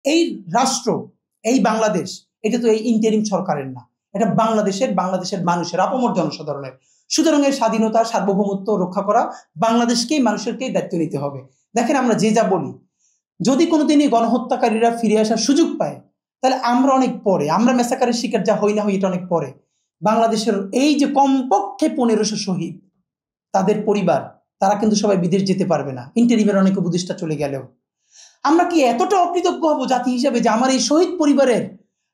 এই রাষ্ট্র, এই বাংলাদেশ, এটা তো এই ইন্টারিম সরকারের না, এটা বাংলাদেশের মানুষের, আপামর জনসাধারণের। সুতরাং এর স্বাধীনতা, সার্বভৌমত্ব রক্ষা করা বাংলাদেশকেই, মানুষেরকেই দায়িত্ব নিতে হবে। দেখেন, আমরা যে যা বলি, যদি কোনোদিনই গণহত্যাকারীরা ফিরে আসার সুযোগ পায়, তাহলে আমরা অনেক পরে, আমরা মেসাকারের শিকার যা হই না হই, এটা অনেক পরে। বাংলাদেশের এই যে কমপক্ষে 1500 শহীদ, তাদের পরিবার, তারা কিন্তু সবাই বিদেশ যেতে পারবে না, ইন্টারিমের অনেক উপদেষ্টা চলে গেলেও। আমরা কি এতটা অকৃতজ্ঞ হব জাতি হিসেবে যে আমার এই শহীদ পরিবারের,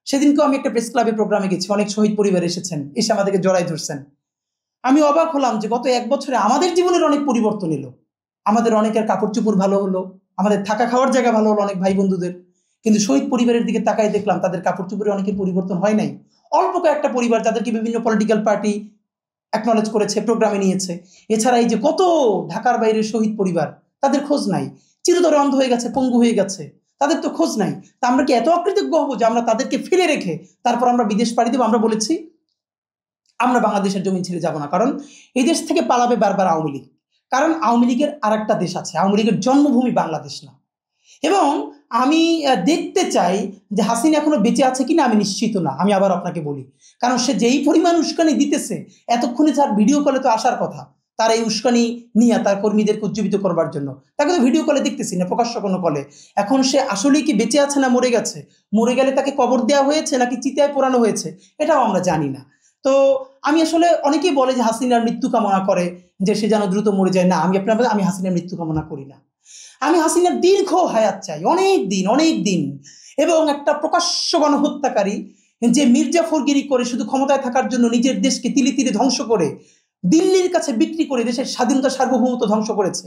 সেদিনকেও আমি একটা প্রেস ক্লাবে প্রোগ্রামে গেছি, অনেক শহীদ পরিবার এসেছেন, এসে আমাদেরকে জড়াই ধরছেন। আমি অবাক হলাম যে গত 1 বছরে আমাদের জীবনের অনেক পরিবর্তন এলো। আমাদের অনেকের কাপড় চোপড় ভালো হলো, আমাদের থাকা খাওয়ার জায়গা ভালো হলো অনেক ভাই বন্ধুদের। কিন্তু শহীদ পরিবারের দিকে তাকাই দেখলাম তাদের কাপড় চোপড়ে অনেকের পরিবর্তন হয় নাই। অল্প কয়েকটা পরিবার যাদেরকে বিভিন্ন পলিটিক্যাল পার্টি অ্যাকনলেজ করেছে, প্রোগ্রামে নিয়েছে। এছাড়া এই যে কত ঢাকার বাইরের শহীদ পরিবার, তাদের খোঁজ নাই, চিরতরে অন্ধ হয়ে গেছে, পঙ্গু হয়ে গেছে, তাদের তো খোঁজ নাই। তা আমরা কি এত অকৃতজ্ঞ হবো যে আমরা তাদেরকে ফেলে রেখে তারপর আমরা বিদেশ পাড়ি দেবো? আমরা বলেছি আমরা বাংলাদেশের জমি ছেড়ে যাব না, কারণ এই দেশ থেকে পালাবে বারবার আওয়ামী লীগ। কারণ আওয়ামী লীগের আর একটা দেশ আছে, আওয়ামী লীগের জন্মভূমি বাংলাদেশ না। এবং আমি দেখতে চাই যে হাসিনা এখনো বেঁচে আছে কিনা, আমি নিশ্চিত না। আমি আবার আপনাকে বলি, কারণ সে যেই পরিমাণ উস্কানি দিতেছে, এতক্ষণে তার ভিডিও কলে তো আসার কথা, তার এই উস্কানি নিয়ে তার কর্মীদেরকে উজ্জীবিত করবার জন্য, তাকে তো ভিডিও কলে দেখতেছি না, প্রকাশ্য কোনো কলে। এখন সে আসলেই কি বেঁচে আছে না মরে গেছে? মরে গেলে তাকে কবর দেওয়া হয়েছে নাকি চিতায় পোড়ানো হয়েছে, এটাও আমরা জানি না। তো আমি আসলে, অনেকেই বলে যে হাসিনার মৃত্যু কামনা করে, যে সে যেন দ্রুত মরে যায়। না, আমি হাসিনার মৃত্যু কামনা করি না। আমি হাসিনার দীর্ঘ হায়াত চাই, অনেক দিন অনেক দিন। এবং একটা প্রকাশ্য গণহত্যাকারী, যে মির্জাফরগিরি করে শুধু ক্ষমতায় থাকার জন্য নিজের দেশকে তিলে তিলে ধ্বংস করে, দিল্লির কাছে বিক্রি করে দেশের স্বাধীনতা, সার্বভৌমত্ব ধ্বংস করেছে।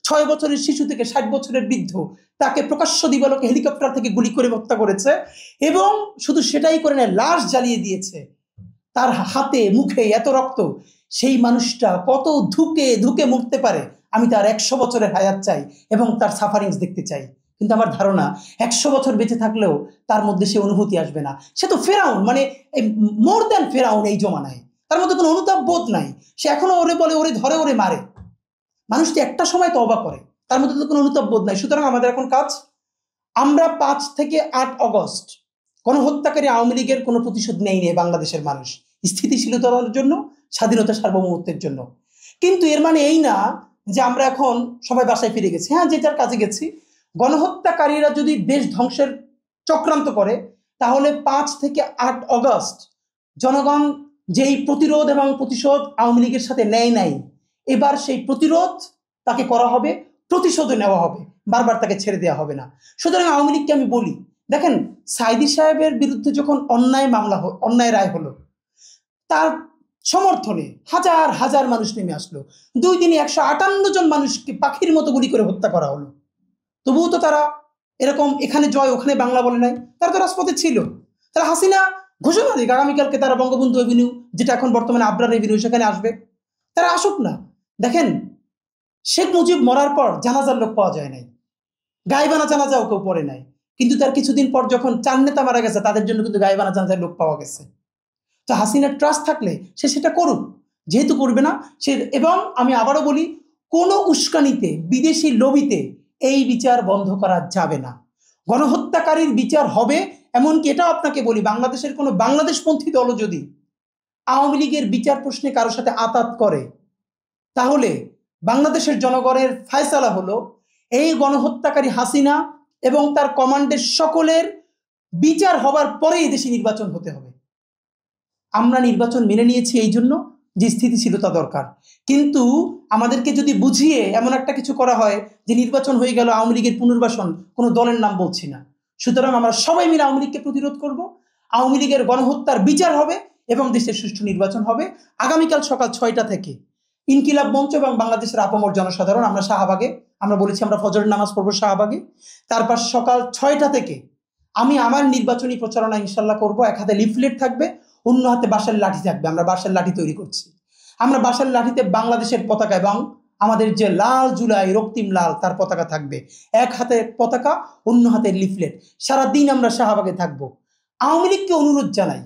6 বছরের শিশু থেকে 60 বছরের বৃদ্ধ, তাকে প্রকাশ্য দিবালোকে হেলিকপ্টার থেকে গুলি করে হত্যা করেছে। এবং শুধু সেটাই করে না, লাশ জ্বালিয়ে দিয়েছে, তার হাতে মুখে এত রক্ত। সেই মানুষটা কত ধুকে ধুকে মরতে পারে, আমি তার 100 বছরের হায়াত চাই এবং তার সাফারিংস দেখতে চাই। কিন্তু আমার ধারণা 100 বছর বেঁচে থাকলেও তার মধ্যে সে অনুভূতি আসবে না। সে তো ফেরাউন, মানে মোর দ্যান ফেরাউন এই জমানায়। তার মধ্যে কোনো অনুতাপ বোধ নাই। সে এখনো ওরে বলে, ওরে ধরে, ওরে মারে। মানুষটি একটা সময় তওবা করে, তার মধ্যে তো কোনো অনুতাপ বোধ নাই। সুতরাং আমাদের এখন কাজ, আমরা 5 থেকে 8 অগস্ট গণহত্যাকারী আওয়ামী লীগের কোনো প্রতিশোধ নেই বাংলাদেশের মানুষ, স্থিতিশীলতার জন্য, স্বাধীনতা, সার্বভৌমত্বের জন্য। কিন্তু এর মানে এই না যে আমরা এখন সবাই বাসায় ফিরে গেছি। হ্যাঁ, যে যার কাজে গেছি। গণহত্যাকারীরা যদি দেশ ধ্বংসের চক্রান্ত করে, তাহলে 5 থেকে 8 অগস্ট জনগণ যেই প্রতিরোধ এবং প্রতিশোধ আওয়ামী লীগের সাথে নেয় নাই, এবার সেই প্রতিরোধ তাকে করা হবে, প্রতিশোধও নেওয়া হবে, বারবার তাকে ছেড়ে দেওয়া হবে না। সুতরাং আওয়ামী লীগকে আমি বলি, দেখেন, সাইদি সাহেবের বিরুদ্ধে যখন অন্যায় রায় হলো, তার সমর্থনে হাজার হাজার মানুষ নেমে আসলো। 2 দিনে 158 জন মানুষকে পাখির মতো গুলি করে হত্যা করা হলো। তবুও তো তারা এরকম এখানে জয় ওখানে বাংলা বলে নাই, তারা তো রাজপথে ছিল। তারা হাসিনা ঘোষণা দিক আগামীকালকে তারা বঙ্গবন্ধু এভিনিউ, যেটা এখন বর্তমানে আবরার এভিনিউ, সেখানে আসবে, তারা আসুক না। দেখেন, শেখ মুজিব মরার পর জানাজার লোক পাওয়া যায় নাই, গায়েবানা জানাজাও কেউ পড়ে নাই। কিন্তু তার কিছুদিন পর যখন 4 নেতা মারা গেছে, তাদের জন্য কিন্তু গায়েবানা জানাজার লোক পাওয়া গেছে। তো হাসিনার ট্রাস্ট থাকলে সে সেটা করুক, যেহেতু করবে না সে। এবং আমি আবারও বলি, কোনো উস্কানিতে, বিদেশি লবিতে এই বিচার বন্ধ করা যাবে না। গণহত্যাকারীর বিচার হবে। এমনকি এটাও আপনাকে বলি, বাংলাদেশের কোনো বাংলাদেশপন্থী দলও যদি আওয়ামী লীগের বিচার প্রশ্নে কারোর সাথে আতাত করে, তাহলে বাংলাদেশের জনগণের ফয়সালা হলো, এই গণহত্যাকারী হাসিনা এবং তার কমান্ডের সকলের বিচার হবার পরেই দেশে নির্বাচন হতে হবে। আমরা নির্বাচন মেনে নিয়েছি এই জন্য যে স্থিতিশীলতা দরকার। কিন্তু আমাদেরকে যদি বুঝিয়ে এমন একটা কিছু করা হয় যে নির্বাচন হয়ে গেল, আওয়ামী লীগের পুনর্বাসন, কোনো দলের নাম বলছি না। সুতরাং আমরা সবাই মিলে আওয়ামী লীগকে প্রতিরোধ করব, আওয়ামী লীগের গণহত্যার বিচার হবে এবং দেশের সুষ্ঠু নির্বাচন হবে। আগামীকাল সকাল 6টা থেকে ইনকিলাব মঞ্চ এবং বাংলাদেশের আপামর জনসাধারণ, আমরা শাহবাগে, আমরা বলেছি আমরা ফজরের নামাজ পড়বো শাহবাগে। তারপর সকাল 6টা থেকে আমি আমার নির্বাচনী প্রচারণা ইনশাল্লাহ করব। এক হাতে লিফলেট থাকবে, অন্য হাতে বাঁশের লাঠি থাকবে। আমরা বাঁশের লাঠি তৈরি করছি। আমরা বাঁশের লাঠিতে বাংলাদেশের পতাকা এবং আমাদের যে লাল জুলাই রক্তিম লাল, তার পতাকা থাকবে। এক হাতে পতাকা, অন্য হাতে লিফলেট। সারাদিন আমরা শাহবাগে থাকবো। আওয়ামী লীগকে অনুরোধ জানাই,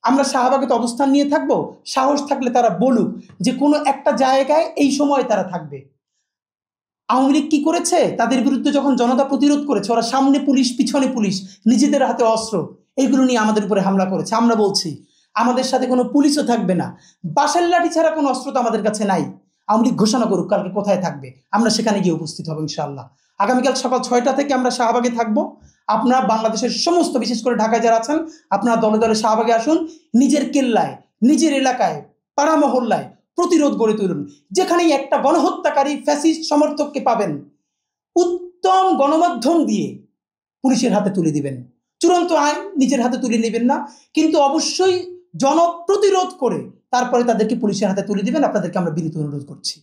আমরা শাহবাগে তো অবস্থান নিয়ে থাকবো, সাহস থাকলে তারা বলুক যে কোনো একটা জায়গায় এই সময় তারা থাকবে। আওয়ামী লীগ কি করেছে? তাদের বিরুদ্ধে যখন জনতা প্রতিরোধ করেছে, ওরা সামনে পুলিশ পিছনে পুলিশ, নিজেদের হাতে অস্ত্র, এইগুলো নিয়ে আমাদের উপরে হামলা করেছে। আমরা বলছি আমাদের সাথে কোনো পুলিশও থাকবে না, বাঁশের লাঠি ছাড়া কোনো অস্ত্র তো আমাদের কাছে নাই। আওয়ামী লীগ ঘোষণা করুক কালকে কোথায় থাকবে, আমরা সেখানে গিয়ে উপস্থিত হবো ইনশাআল্লাহ। আগামীকাল সকাল 6টা থেকে আমরা শাহবাগে থাকবো। আপনারা বাংলাদেশের সমস্ত, বিশেষ করে ঢাকায় যারা আছেন, আপনারা দলে দলে শাহবাগে আসুন। নিজের কেল্লায়, নিজের এলাকায়, পাড়া মহল্লায় প্রতিরোধ গড়ে তুলুন। যেখানেই একটা গণহত্যাকারী ফ্যাসিস্ট সমর্থককে পাবেন, উত্তম গণমাধ্যম দিয়ে পুলিশের হাতে তুলে দিবেন। চূড়ান্ত আইন নিজের হাতে তুলে নেবেন না, কিন্তু অবশ্যই জনপ্রতিরোধ করে তারপরে তাদেরকে পুলিশের হাতে তুলে দিবেন। আপনাদেরকে আমরা বিনীত অনুরোধ করছি।